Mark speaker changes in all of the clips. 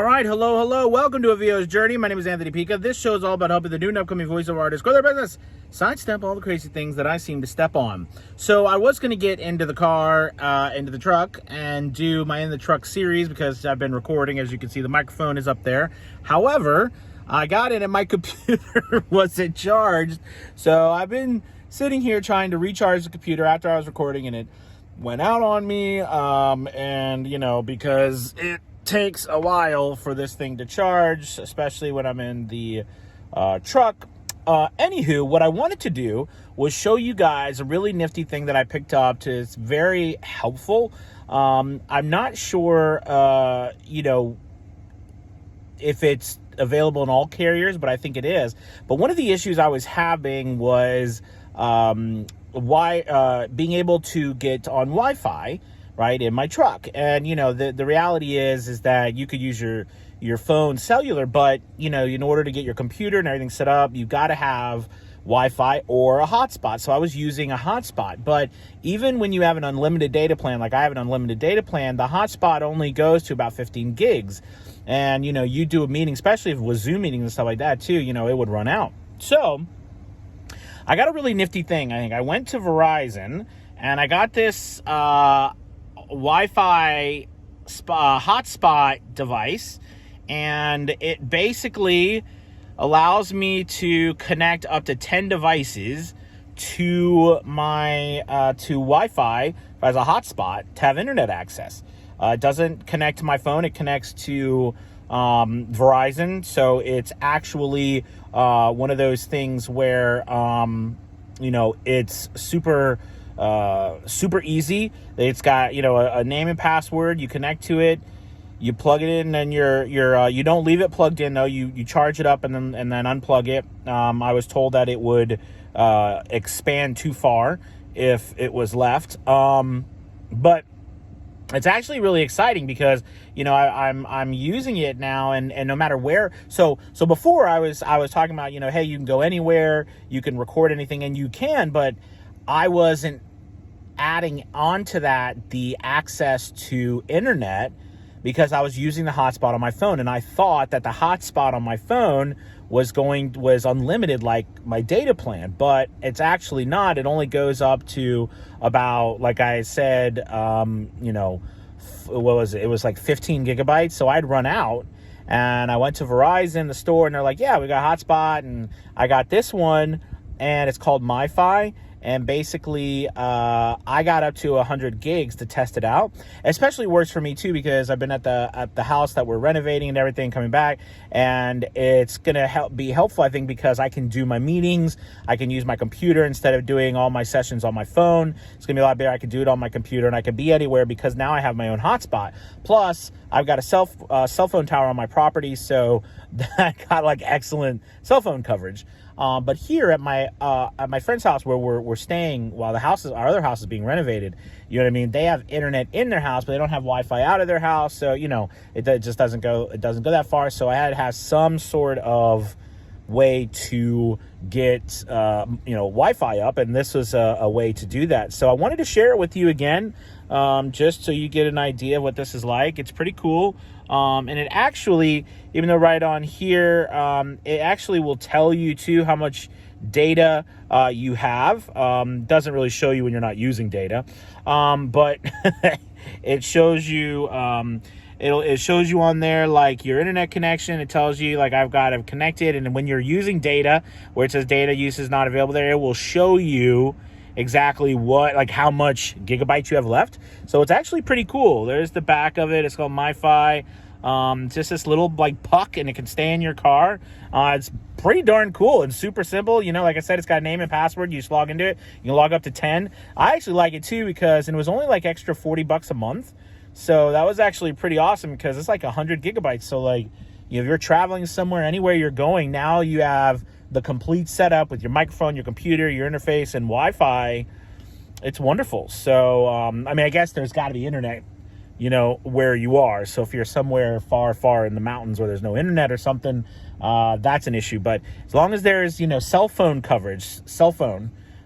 Speaker 1: All right, hello. Welcome to A VO's Journey. My name is Anthony Pica. This show is all about helping the new and upcoming voiceover artists grow their business, sidestep all the crazy things that I seem to step on. So I was going to get into the car, into the truck, and do my In the Truck series because I've been recording. As you can see, the microphone is up there. However, I got in and my computer wasn't charged. So I've been sitting here trying to recharge the computer after I was recording, and it went out on me. And, you know, because it takes a while for this thing to charge, especially when I'm in the truck. Anywho, what I wanted to do was show you guys a really nifty thing that I picked up. It's very helpful. I'm not sure, if it's available in all carriers, but I think it is. But one of the issues I was having was being able to get on Wi-Fi, right, in my truck. And, you know, the reality is that you could use your phone cellular, but, you know, in order to get your computer and everything set up, you've got to have Wi-Fi or a hotspot. So I was using a hotspot. But even when you have an unlimited data plan, like I have an unlimited data plan, the hotspot only goes to about 15 gigs. And, you know, you do a meeting, especially if it was Zoom meetings and stuff like that too, you know, it would run out. So I got a really nifty thing. I think I went to Verizon and I got this Wi-Fi hotspot device, and it basically allows me to connect up to 10 devices to my to Wi-Fi as a hotspot to have internet access. It doesn't connect to my phone. It connects to Verizon, so it's actually one of those things where it's super easy. It's got, you know, a name and password. You connect to it, you plug it in, and you don't leave it plugged in though. You charge it up and then unplug it. I was told that it would expand too far if it was left. But it's actually really exciting because, you know, I'm using it now, and no matter where. So before I was talking about, you know, hey, you can go anywhere, you can record anything, and you can, but I wasn't adding onto that the access to internet because I was using the hotspot on my phone, and I thought that the hotspot on my phone was unlimited like my data plan, but it's actually not. It only goes up to about, like I said, what was it? It was like 15 gigabytes. So I'd run out, and I went to Verizon, the store, and they're like, yeah, we got hotspot, and I got this one, and it's called MiFi. And basically, I got up to 100 gigs to test it out. It especially works for me too because I've been at the house that we're renovating and everything, coming back, and it's gonna be helpful, I think, because I can do my meetings. I can use my computer instead of doing all my sessions on my phone. It's gonna be a lot better. I can do it on my computer, and I can be anywhere because now I have my own hotspot. Plus, I've got a cell phone tower on my property, so that got like excellent cell phone coverage. But here at my friend's house where we're staying while our other house is being renovated, you know what I mean? They have internet in their house, but they don't have Wi-Fi out of their house. So, you know, it just doesn't go that far. So I had to have some sort of way to get, Wi-Fi up. And this was a way to do that. So I wanted to share it with you again, just so you get an idea of what this is like. It's pretty cool. And it actually, even though right on here, it actually will tell you too how much data you have. Doesn't really show you when you're not using data, but it shows you. It shows you on there like your internet connection. It tells you like I've got it connected, and when you're using data, where it says data use is not available there, it will show you exactly how much gigabytes you have left. So it's actually pretty cool. There's the back of it. It's called MiFi. It's just this little like puck, and it can stay in your car. It's pretty darn cool and super simple. You know, like I said, it's got a name and password. You just log into it. You can log up to 10. I actually like it too because it was only like extra $40 a month. So that was actually pretty awesome because it's like 100 gigabytes. So like, if you're traveling somewhere, anywhere you're going, now you have the complete setup with your microphone, your computer, your interface, and Wi-Fi. It's wonderful. So, I guess there's got to be internet, you know, where you are. So if you're somewhere far, far in the mountains where there's no internet or something, that's an issue. But as long as there's, you know, cell phone coverage,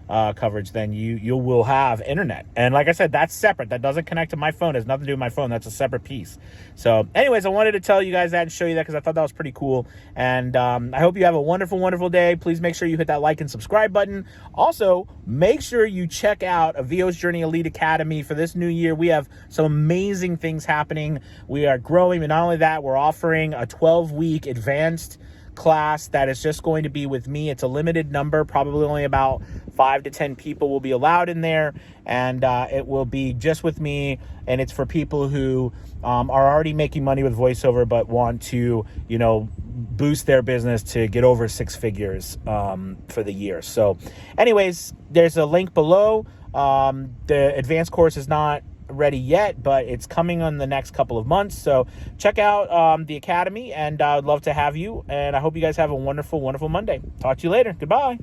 Speaker 1: coverage, then you will have internet. And like I said, that's separate. That doesn't connect to my phone. It has nothing to do with my phone. That's a separate piece. So anyways, I wanted to tell you guys that and show you that because I thought that was pretty cool. And I hope you have a wonderful, wonderful day. Please make sure you hit that like and subscribe button. Also, make sure you check out Avio's Journey Elite Academy for this new year. We have some amazing things happening. We are growing, and not only that, we're offering a 12-week advanced class that is just going to be with me. It's a limited number, probably only about 5 to 10 people will be allowed in there, and it will be just with me, and it's for people who are already making money with voiceover but want to, you know, boost their business to get over 6 figures for the year. So anyways, there's a link below. The advanced course is not ready yet, but it's coming on the next couple of months. So check out the Academy, and I'd love to have you. And I hope you guys have a wonderful, wonderful Monday. Talk to you later. Goodbye.